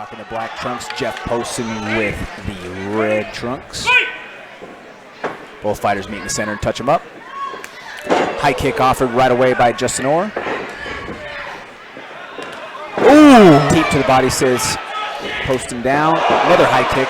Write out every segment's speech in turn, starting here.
Rocking the black trunks, Jeff Poston with the red trunks. Both fighters meet in the center and touch them up. High kick offered right away by Justin Orr. Ooh! Deep to the body, says Poston down. Another high kick.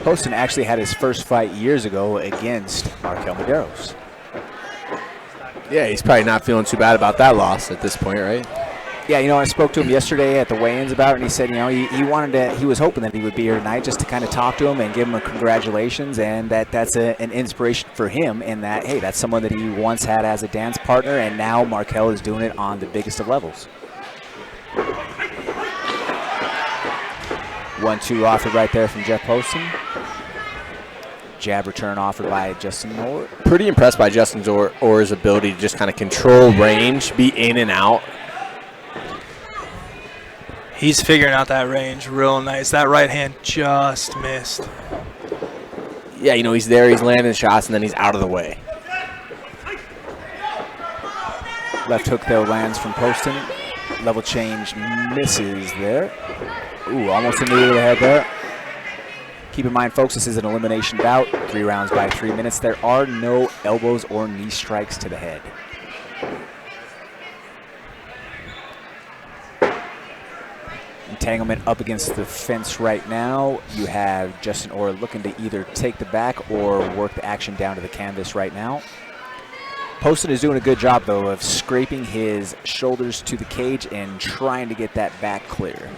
Poston actually had his first fight years ago against Markel Medeiros. Yeah, he's probably not feeling too bad about that loss at this point, right? Yeah, you know, I spoke to him yesterday at the weigh-ins about it, and he said, you know, he was hoping that he would be here tonight just to kind of talk to him and give him a congratulations, and that's an inspiration for him in that, hey, that's someone that he once had as a dance partner, and now Markel is doing it on the biggest of levels. 1-2 offered right there from Jeff Poston. Jab return offered by Justin Orr. Pretty impressed by Justin Orr's ability to just kind of control range, be in and out. He's figuring out that range real nice. That right hand just missed. Yeah, you know, he's there, he's landing shots, and then he's out of the way. Left hook, though, lands from Poston. Level change misses there. Ooh, almost into the head there. Keep in mind, folks, this is an elimination bout. 3 rounds by 3 minutes. There are no elbows or knee strikes to the head. Entanglement up against the fence right now. You have Justin Orr looking to either take the back or work the action down to the canvas right now. Poston is doing a good job, though, of scraping his shoulders to the cage and trying to get that back clear.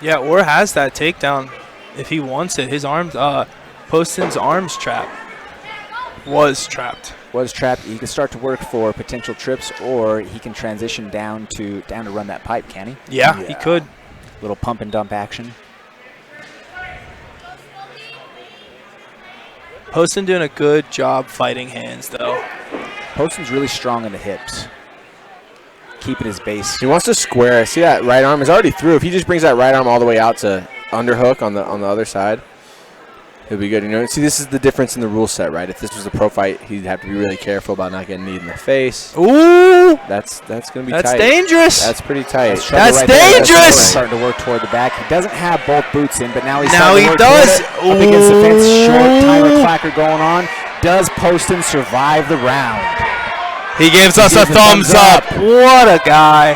Yeah, Orr has that takedown if he wants it. His arms, Poston's arms trap was trapped. He can start to work for potential trips, or he can transition down to run that pipe, can he? Yeah, he could. Little pump and dump action. Poston doing a good job fighting hands, though. Poston's really strong in the hips, keeping his base. He wants to square. See that right arm is already through. If he just brings that right arm all the way out to underhook on the other side, it'll be good. You know, see, this is the difference in the rule set, right? If this was a pro fight, he'd have to be really careful about not getting kneed in the face. Ooh! That's going to be tight. That's dangerous. That's pretty tight. That's right dangerous. That's starting to work toward the back. He doesn't have both boots in, but now he's now starting he to work does. Up against the fence, short timer clacker going on. Does Poston survive the round? He gives us a thumbs up. What a guy.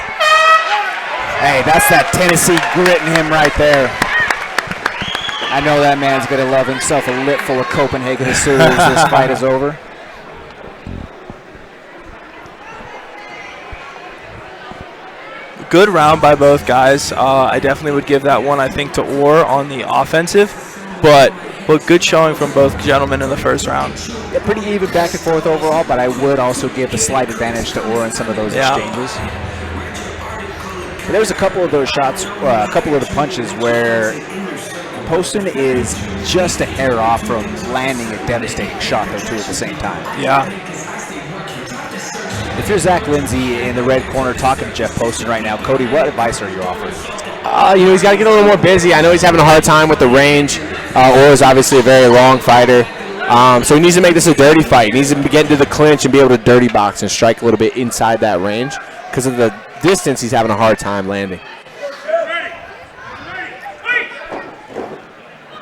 Hey, that's that Tennessee grit in him right there. I know that man's going to love himself a lip full of Copenhagen as soon as this fight is over. Good round by both guys. I definitely would give that one, I think, to Orr on the offensive, but good showing from both gentlemen in the first round. Yeah, pretty even back and forth overall, but I would also give a slight advantage to Orr in some of those exchanges. But there was a couple of those shots, a couple of the punches where Poston is just a hair off from landing a devastating shot, though, too, at the same time. Yeah. If you're Zach Lindsay in the red corner talking to Jeff Poston right now, Cody, what advice are you offering? You know, he's got to get a little more busy. I know he's having a hard time with the range. Orr is obviously a very long fighter. So he needs to make this a dirty fight. He needs to get into the clinch and be able to dirty box and strike a little bit inside that range. Because of the distance, he's having a hard time landing.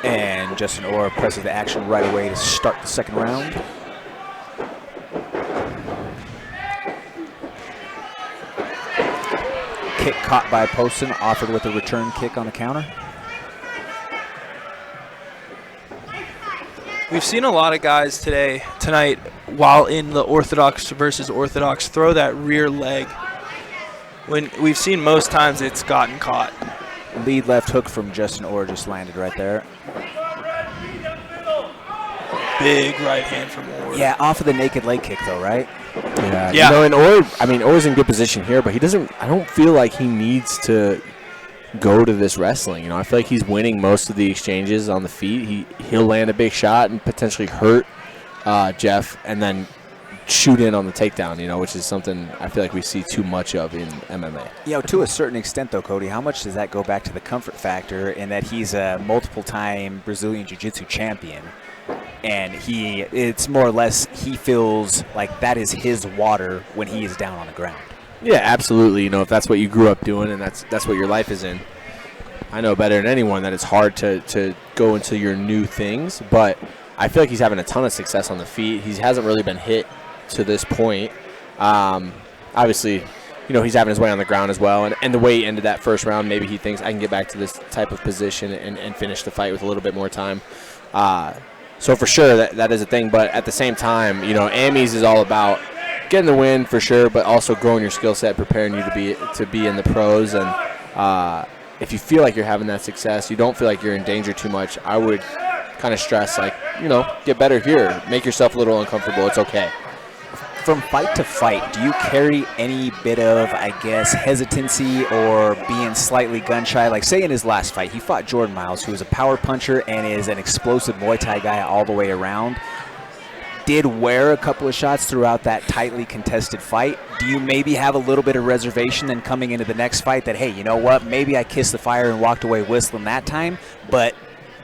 And Justin Orr presses the action right away to start the second round. Kick caught by Poston, offered with a return kick on the counter. We've seen a lot of guys tonight, while in the orthodox versus orthodox, throw that rear leg. When we've seen most times it's gotten caught. Lead left hook from Justin Orr just landed right there. Big right hand from Orr. Yeah, off of the naked leg kick though, right? Yeah. Yeah. You know, and Orr's in good position here, but I don't feel like he needs to go to this wrestling. You know, I feel like he's winning most of the exchanges on the feet. He'll land a big shot and potentially hurt Jeff, and then shoot in on the takedown, which is something I feel like we see too much of in MMA. To a certain extent, though, Cody, how much does that go back to the comfort factor in that he's a multiple-time Brazilian Jiu-Jitsu champion, and it's more or less he feels like that is his water when he is down on the ground. Yeah, absolutely. If that's what you grew up doing and that's what your life is in, I know better than anyone that it's hard to go into your new things, but I feel like he's having a ton of success on the feet. He hasn't really been hit to this point. Obviously, he's having his way on the ground as well. And the way he ended that first round, maybe he thinks I can get back to this type of position and finish the fight with a little bit more time. So for sure, that is a thing. But at the same time, Amies is all about getting the win for sure, but also growing your skill set, preparing you to be in the pros. And if you feel like you're having that success, you don't feel like you're in danger too much, I would kind of stress, get better here. Make yourself a little uncomfortable. It's okay. From fight to fight, do you carry any bit of, hesitancy or being slightly gun-shy? Like, say in his last fight, he fought Jordan Miles, who is a power puncher and is an explosive Muay Thai guy all the way around. Did wear a couple of shots throughout that tightly contested fight. Do you maybe have a little bit of reservation then coming into the next fight that, hey, you know what, maybe I kissed the fire and walked away whistling that time, but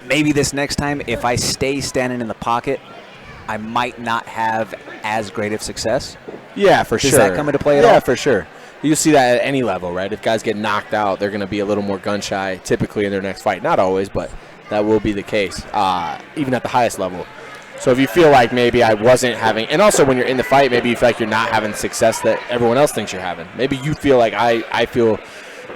maybe this next time, if I stay standing in the pocket, I might not have as great of success? Yeah, for sure. Does that come into play at all? Yeah, for sure. You see that at any level, right? If guys get knocked out, they're going to be a little more gun-shy typically in their next fight. Not always, but that will be the case, even at the highest level. So if you feel like maybe I wasn't having – and also when you're in the fight, maybe you feel like you're not having success that everyone else thinks you're having. Maybe you feel like I feel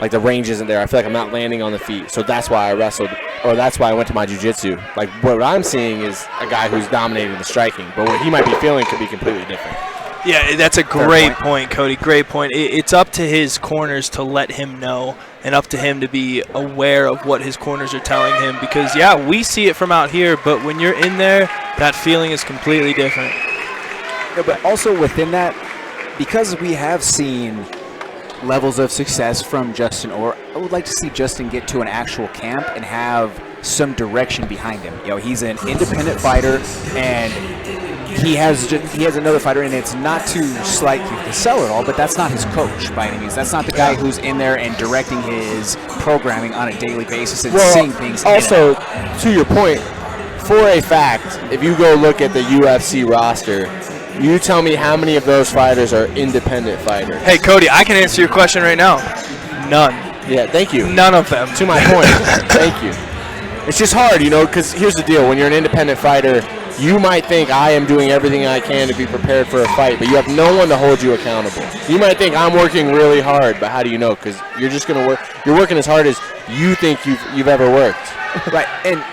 like the range isn't there. I feel like I'm not landing on the feet, so that's why I wrestled, or that's why I went to my jiu-jitsu. Like, what I'm seeing is a guy who's dominating the striking, but what he might be feeling could be completely different. Yeah, that's a great point, Cody. Great point. It's up to his corners to let him know and up to him to be aware of what his corners are telling him because, we see it from out here, but when you're in there, that feeling is completely different. Yeah, but also within that, because we have seen levels of success from Justin Orr, I would like to see Justin get to an actual camp and have some direction behind him. He's an independent fighter, and he has another fighter, and it's not to slight Keith Cassell at all, but that's not his coach by any means. That's not the guy who's in there and directing his programming on a daily basis and seeing things. Also, to your point, for a fact, if you go look at the UFC roster, you tell me how many of those fighters are independent fighters. Hey, Cody, I can answer your question right now. None. Yeah, thank you. None of them. To my point. Thank you. It's just hard, because here's the deal. When you're an independent fighter, you might think I am doing everything I can to be prepared for a fight, but you have no one to hold you accountable. You might think I'm working really hard, but how do you know? Because you're just going to work. You're working as hard as you think you've ever worked. Right, and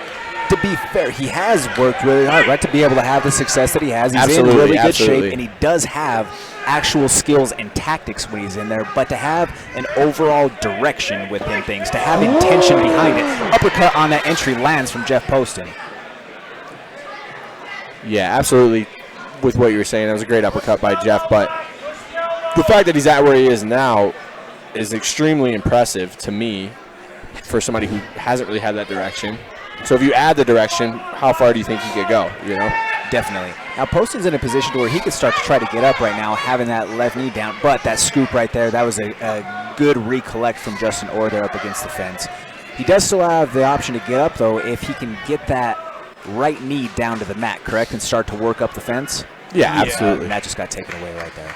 to be fair, he has worked really hard, right, to be able to have the success that he has. He's absolutely, in really good absolutely. shape, and he does have actual skills and tactics when he's in there, but to have an overall direction within things, to have intention behind it. Uppercut on that entry lands from Jeff Poston. Yeah, absolutely. With what you were saying, that was a great uppercut by Jeff, but the fact that he's at where he is now is extremely impressive to me for somebody who hasn't really had that direction. So if you add the direction, how far do you think he could go, Definitely. Now, Poston's in a position where he could start to try to get up right now, having that left knee down, but that scoop right there, that was a good recollect from Justin Orr there up against the fence. He does still have the option to get up, though, if he can get that right knee down to the mat, correct, and start to work up the fence? Yeah, absolutely. And that just got taken away right there.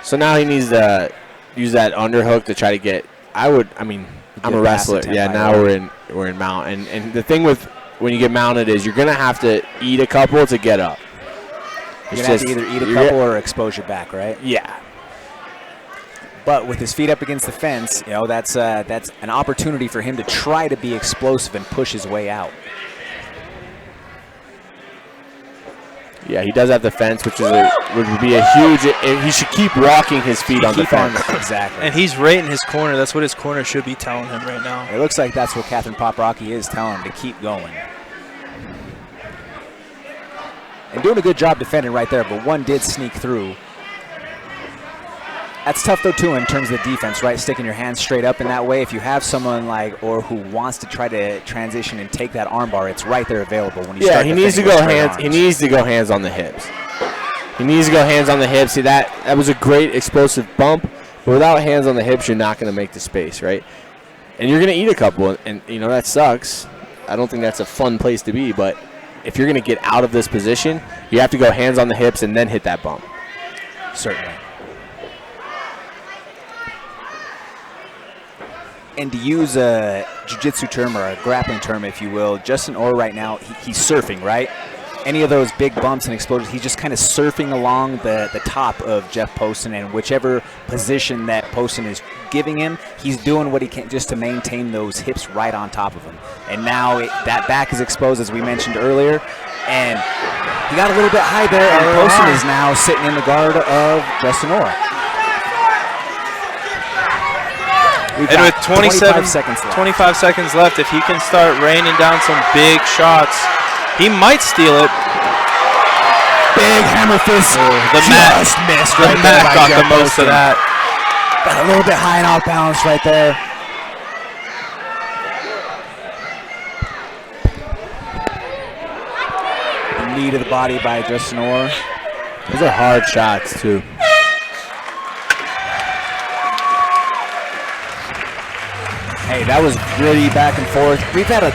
So now he needs to use that underhook to try to get – I'm a wrestler. Yeah, now we're in mount. And the thing with when you get mounted is you're going to have to eat a couple to get up. You're going to have to either eat a couple or expose your back, right? Yeah. But with his feet up against the fence, that's an opportunity for him to try to be explosive and push his way out. Yeah, he does have the fence, which would be a huge. He should keep walking his feet on the fence. Exactly. And he's right in his corner. That's what his corner should be telling him right now. It looks like that's what Catherine Poprocki is telling him, to keep going. And doing a good job defending right there, but one did sneak through. That's tough, though, too, in terms of the defense, right? Sticking your hands straight up in that way. If you have someone like Orr who wants to try to transition and take that armbar, it's right there available when you start. He needs to go hands. He needs to go hands on the hips. He needs to go hands on the hips. See, that was a great explosive bump, but without hands on the hips, you're not going to make the space, right? And you're going to eat a couple, and, you know, that sucks. I don't think that's a fun place to be, but if you're going to get out of this position, you have to go hands on the hips and then hit that bump. Certainly. And to use a jiu-jitsu term or a grappling term, if you will, Justin Orr right now, he's surfing, right? Any of those big bumps and explosions, he's just kind of surfing along the top of Jeff Poston, and whichever position that Poston is giving him, he's doing what he can just to maintain those hips right on top of him. And now that back is exposed, as we mentioned earlier, and he got a little bit high there, and Poston is now sitting in the guard of Justin Orr. And with 25 seconds left, if he can start raining down some big shots, he might steal it. Big hammer fist. The mat missed right there. Got the most of that. Got a little bit high and off balance right there. The knee to the body by Justin Orr. Those are hard shots, too. Hey, that was really back and forth. We've had a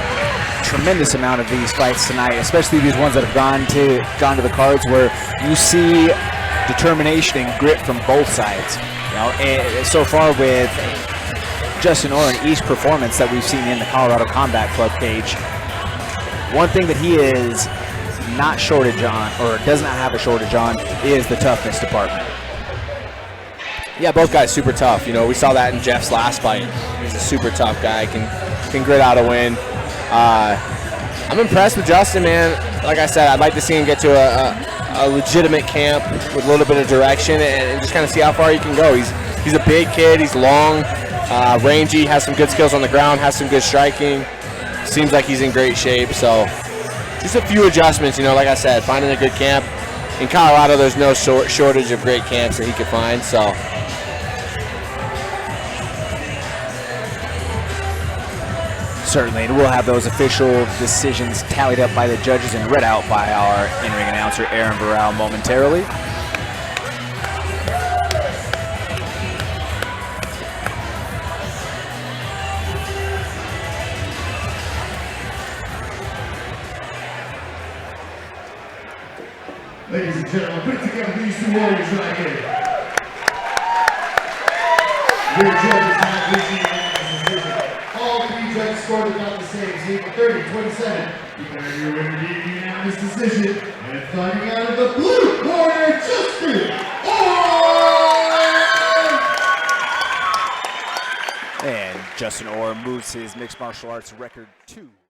tremendous amount of these fights tonight, especially these ones that have gone to the cards, where you see determination and grit from both sides. You know, and so far with Justin Orr in each performance that we've seen in the Colorado Combat Club cage, one thing that he is not shortage on, or does not have a shortage on, is the toughness department. Yeah, both guys super tough. You know, we saw that in Jeff's last fight. He's a super tough guy, can grit out a win. I'm impressed with Justin, man. Like I said, I'd like to see him get to a legitimate camp with a little bit of direction and just kind of see how far he can go. He's a big kid. He's long, rangy, has some good skills on the ground, has some good striking. Seems like he's in great shape. So just a few adjustments, you know, like I said, finding a good camp. In Colorado, there's no shortage of great camps that he could find. So. Certainly, and we'll have those official decisions tallied up by the judges and read out by our in-ring announcer, Aaron Burrell, momentarily. Ladies and gentlemen, put together these two warriors right here. Your judges have reached the decision. All three judges scored about the same. It's equal 30-27. Declaring your winner being unanimous decision. And fighting out of the blue corner, Justin Orr! And Justin Orr moves his mixed martial arts record to